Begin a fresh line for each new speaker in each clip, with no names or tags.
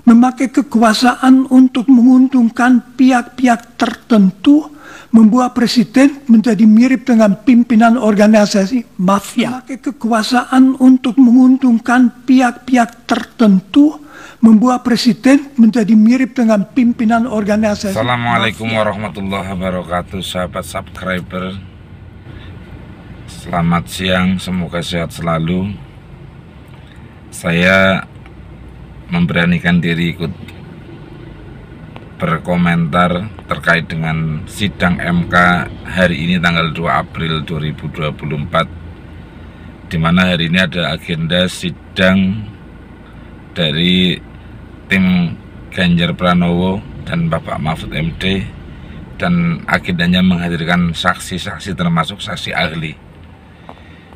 memakai kekuasaan untuk menguntungkan pihak-pihak tertentu, membuat presiden menjadi mirip dengan pimpinan organisasi mafia. Memakai kekuasaan untuk menguntungkan pihak-pihak tertentu, membuat presiden menjadi mirip dengan pimpinan organisasi.
Assalamualaikum warahmatullahi wabarakatuh, sahabat subscriber. Selamat siang, semoga sehat selalu. Saya memberanikan diri ikut berkomentar terkait dengan sidang MK hari ini tanggal 2 April 2024, di mana hari ini ada agenda sidang dari tim Ganjar Pranowo dan Bapak Mahfud MD, dan agendanya menghadirkan saksi-saksi termasuk saksi ahli.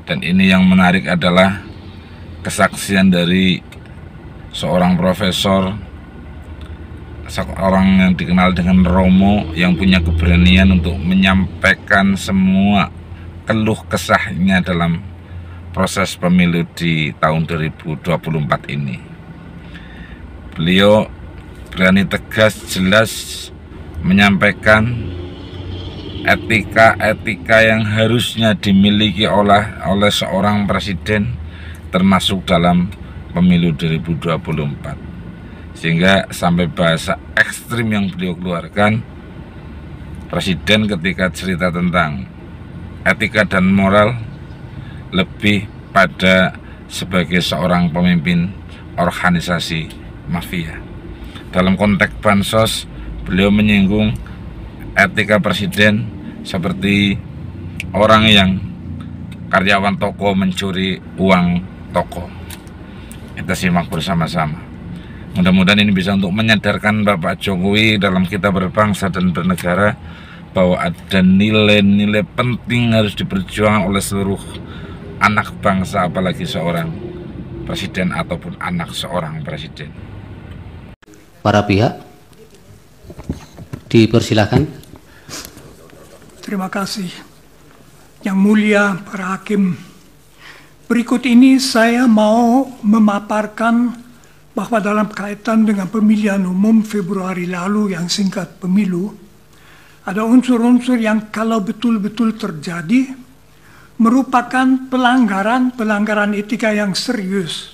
Dan ini yang menarik adalah kesaksian dari seorang profesor, seorang yang dikenal dengan Romo, yang punya keberanian untuk menyampaikan semua keluh kesahnya dalam proses pemilu di tahun 2024 ini. Beliau berani tegas, jelas menyampaikan etika yang harusnya dimiliki oleh seorang presiden, termasuk dalam pemilu 2024. Sehingga sampai bahasa ekstrim yang beliau keluarkan, presiden ketika cerita tentang etika dan moral lebih pada sebagai seorang pemimpin organisasi mafia. Dalam konteks bansos, beliau menyinggung etika presiden seperti orang yang karyawan toko mencuri uang toko. Kita simak bersama-sama. Mudah-mudahan ini bisa untuk menyadarkan Bapak Jokowi dalam kita berbangsa dan bernegara bahwa ada nilai-nilai penting harus diperjuangkan oleh seluruh anak bangsa, apalagi seorang presiden ataupun anak seorang presiden.
Para pihak dipersilakan.
Terima kasih. Yang mulia para hakim, berikut ini saya mau memaparkan bahwa dalam kaitan dengan pemilihan umum Februari lalu yang singkat pemilu, ada unsur-unsur yang kalau betul-betul terjadi merupakan pelanggaran etika yang serius,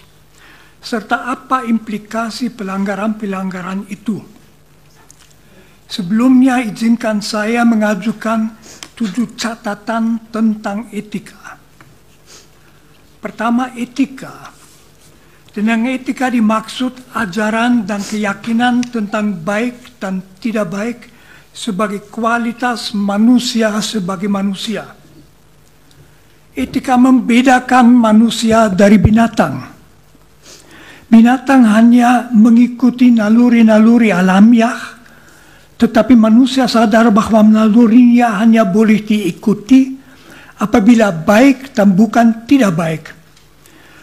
serta apa implikasi pelanggaran itu. Sebelumnya izinkan saya mengajukan 7 catatan tentang etika. Pertama, etika. Dengan etika dimaksud ajaran dan keyakinan tentang baik dan tidak baik sebagai kualitas manusia sebagai manusia. Etika membedakan manusia dari binatang. Binatang hanya mengikuti naluri-naluri alamiah, tetapi manusia sadar bahwa nalurinya hanya boleh diikuti apabila baik dan bukan tidak baik.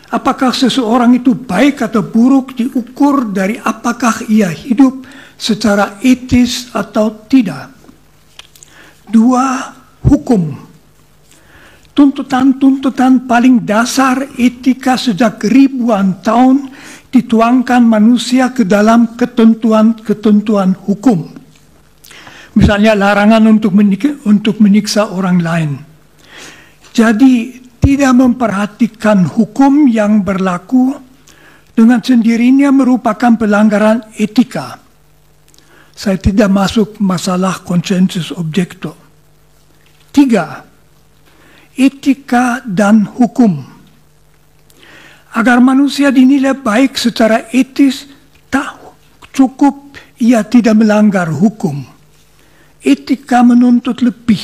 Apakah seseorang itu baik atau buruk diukur dari apakah ia hidup secara etis atau tidak. 2. Hukum. Tuntutan-tuntutan paling dasar etika sejak ribuan tahun dituangkan manusia ke dalam ketentuan-ketentuan hukum. Misalnya larangan untuk menyiksa orang lain. Jadi tidak memperhatikan hukum yang berlaku dengan sendirinya merupakan pelanggaran etika. Saya tidak masuk masalah konsensus objekto. 3. Etika dan hukum. Agar manusia dinilai baik secara etis, tak cukup ia tidak melanggar hukum. Etika menuntut lebih,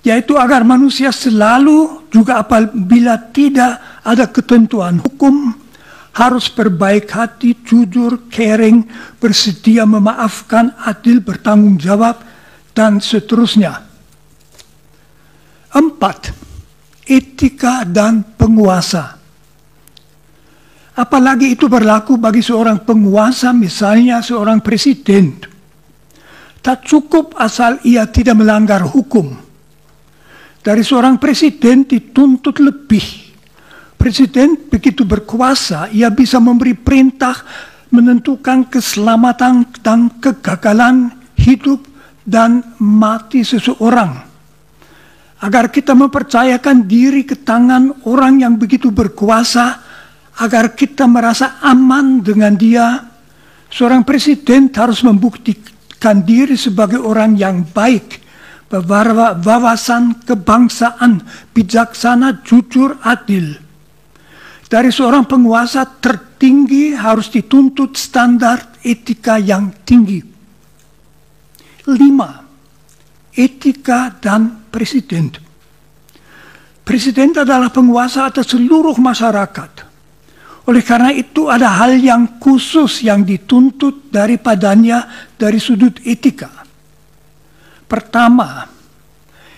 yaitu agar manusia selalu, juga apabila tidak ada ketentuan hukum, harus berbaik hati, jujur, caring, bersedia memaafkan, adil, bertanggung jawab, dan seterusnya. 4. Etika dan penguasa. Apalagi itu berlaku bagi seorang penguasa, misalnya seorang presiden. Tak cukup asal ia tidak melanggar hukum. Dari seorang presiden dituntut lebih. Presiden begitu berkuasa, ia bisa memberi perintah menentukan keselamatan dan kegagalan hidup dan mati seseorang. Agar kita mempercayakan diri ke tangan orang yang begitu berkuasa, agar kita merasa aman dengan dia, seorang presiden harus membuktikan diri sebagai orang yang baik, berwawasan kebangsaan, bijaksana, jujur, adil. Dari seorang penguasa tertinggi harus dituntut standar etika yang tinggi. 5. Etika dan presiden. Presiden adalah penguasa atas seluruh masyarakat. Oleh karena itu ada hal yang khusus yang dituntut daripadanya dari sudut etika. Pertama,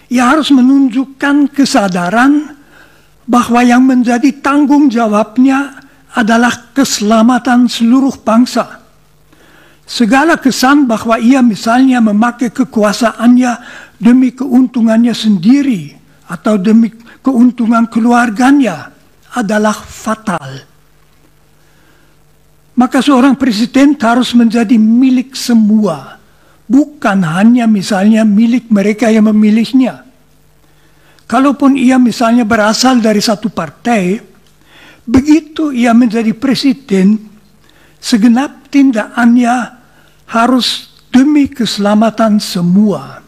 ia harus menunjukkan kesadaran bahwa yang menjadi tanggung jawabnya adalah keselamatan seluruh bangsa. Segala kesan bahwa ia misalnya memakai kekuasaannya demi keuntungannya sendiri atau demi keuntungan keluarganya adalah fatal. Maka seorang presiden harus menjadi milik semua, bukan hanya misalnya milik mereka yang memilihnya. Kalaupun ia misalnya berasal dari satu partai, begitu ia menjadi presiden, segenap tindakannya harus demi keselamatan semua.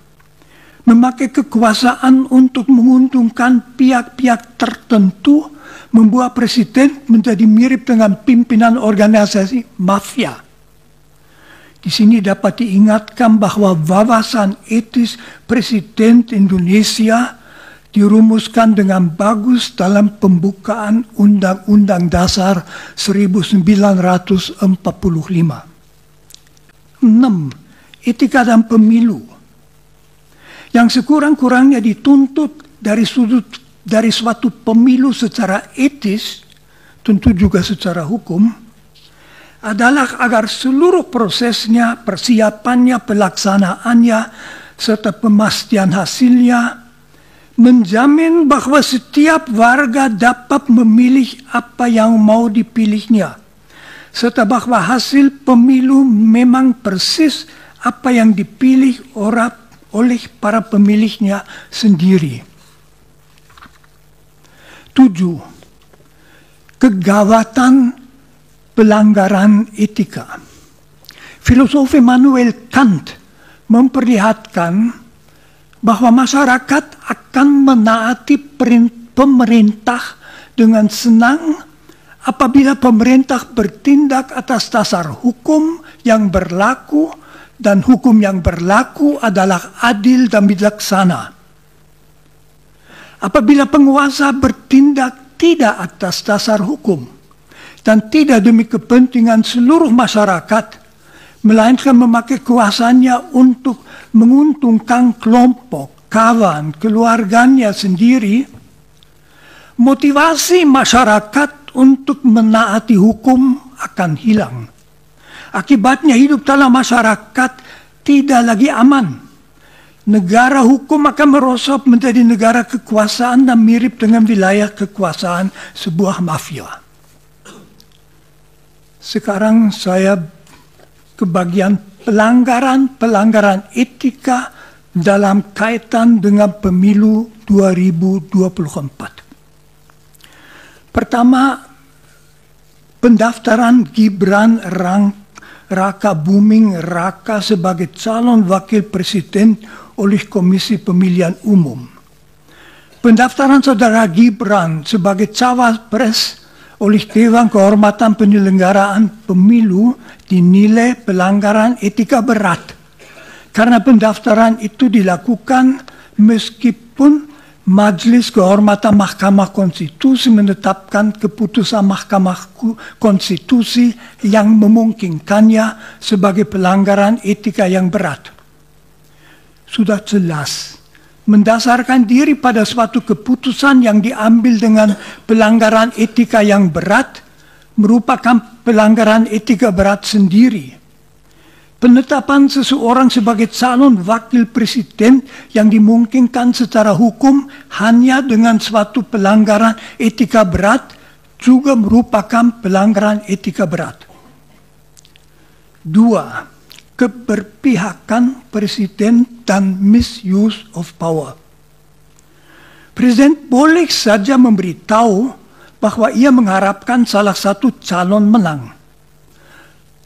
Memakai kekuasaan untuk menguntungkan pihak-pihak tertentu membuat presiden menjadi mirip dengan pimpinan organisasi mafia. Di sini dapat diingatkan bahwa wawasan etis Presiden Indonesia dirumuskan dengan bagus dalam pembukaan Undang-Undang Dasar 1945. 6. Etika dan pemilu. Yang sekurang-kurangnya dituntut dari suatu pemilu secara etis, tentu juga secara hukum, adalah agar seluruh prosesnya, persiapannya, pelaksanaannya, serta pemastian hasilnya menjamin bahwa setiap warga dapat memilih apa yang mau dipilihnya, serta bahwa hasil pemilu memang persis apa yang dipilih oleh para pemilihnya sendiri. 7. Kegawatan pelanggaran etika. Filosof Immanuel Kant memperlihatkan bahwa masyarakat akan menaati pemerintah dengan senang apabila pemerintah bertindak atas dasar hukum yang berlaku dan hukum yang berlaku adalah adil dan bijaksana. Apabila penguasa bertindak tidak atas dasar hukum dan tidak demi kepentingan seluruh masyarakat, melainkan memakai kuasanya untuk menguntungkan kelompok, kawan, keluarganya sendiri, motivasi masyarakat untuk menaati hukum akan hilang. Akibatnya hidup dalam masyarakat tidak lagi aman. Negara hukum akan merosot menjadi negara kekuasaan dan mirip dengan wilayah kekuasaan sebuah mafia. Sekarang saya ke bagian pelanggaran etika dalam kaitan dengan pemilu 2024. Pertama, pendaftaran Gibran Raka Buming Raka sebagai calon wakil presiden oleh Komisi Pemilihan Umum. Pendaftaran saudara Gibran sebagai cawapres oleh Dewan Kehormatan Penyelenggaraan Pemilu dinilai pelanggaran etika berat. Karena pendaftaran itu dilakukan meskipun Majelis Kehormatan Mahkamah Konstitusi menetapkan keputusan Mahkamah Konstitusi yang memungkinkannya sebagai pelanggaran etika yang berat. Sudah jelas, mendasarkan diri pada suatu keputusan yang diambil dengan pelanggaran etika yang berat merupakan pelanggaran etika berat sendiri. Penetapan seseorang sebagai calon wakil presiden yang dimungkinkan secara hukum hanya dengan suatu pelanggaran etika berat juga merupakan pelanggaran etika berat. 2. Keberpihakan presiden dan misuse of power. Presiden boleh saja memberitahu bahwa ia mengharapkan salah satu calon menang.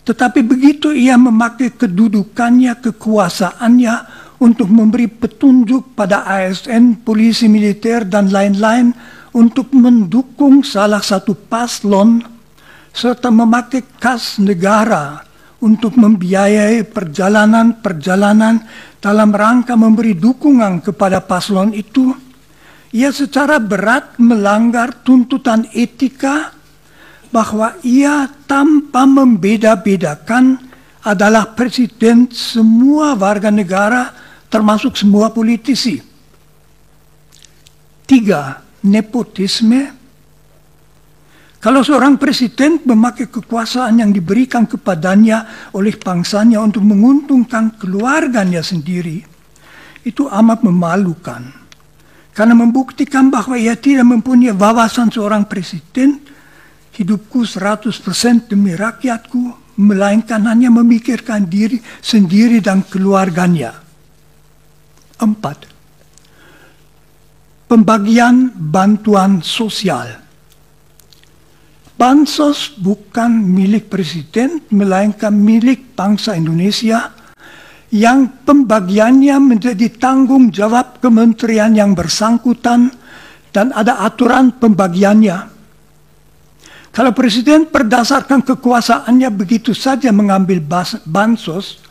Tetapi begitu ia memakai kedudukannya, kekuasaannya untuk memberi petunjuk pada ASN, polisi militer, dan lain-lain untuk mendukung salah satu paslon, serta memakai kas negara untuk membiayai perjalanan-perjalanan dalam rangka memberi dukungan kepada paslon itu, ia secara berat melanggar tuntutan etika bahwa ia tanpa membeda-bedakan adalah presiden semua warga negara termasuk semua politisi. 3. Nepotisme. Kalau seorang presiden memakai kekuasaan yang diberikan kepadanya oleh bangsanya untuk menguntungkan keluarganya sendiri, itu amat memalukan. Karena membuktikan bahwa ia tidak mempunyai wawasan seorang presiden, hidupku 100% demi rakyatku, melainkan hanya memikirkan diri sendiri dan keluarganya. 4. Pembagian bantuan sosial. Bansos bukan milik presiden, melainkan milik bangsa Indonesia, yang pembagiannya menjadi tanggung jawab kementerian yang bersangkutan dan ada aturan pembagiannya. Kalau presiden berdasarkan kekuasaannya begitu saja mengambil bansos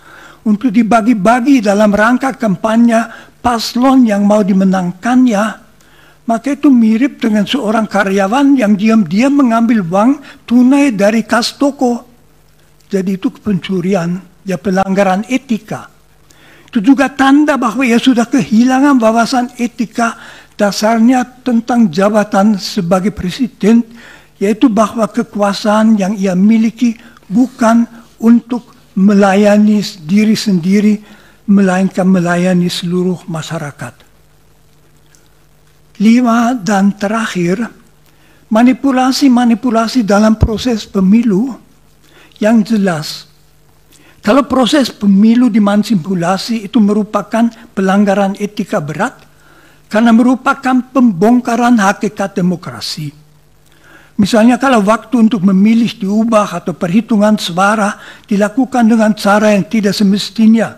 untuk dibagi-bagi dalam rangka kampanye paslon yang mau dimenangkannya, maka itu mirip dengan seorang karyawan yang diam-diam mengambil uang tunai dari kas toko. Jadi itu pencurian, ya pelanggaran etika. Itu juga tanda bahwa ia sudah kehilangan wawasan etika dasarnya tentang jabatan sebagai presiden, yaitu bahwa kekuasaan yang ia miliki bukan untuk melayani diri sendiri, melainkan melayani seluruh masyarakat. 5. Dan terakhir, manipulasi-manipulasi dalam proses pemilu yang jelas. Kalau proses pemilu dimanipulasi itu merupakan pelanggaran etika berat karena merupakan pembongkaran hakikat demokrasi. Misalnya kalau waktu untuk memilih diubah atau perhitungan suara dilakukan dengan cara yang tidak semestinya.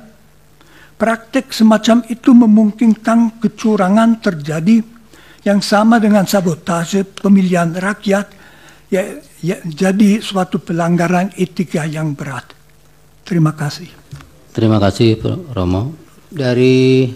Praktek semacam itu memungkinkan kecurangan terjadi yang sama dengan sabotase pemilihan rakyat, jadi suatu pelanggaran etika yang berat. Terima kasih.
Terima kasih, Romo. Dari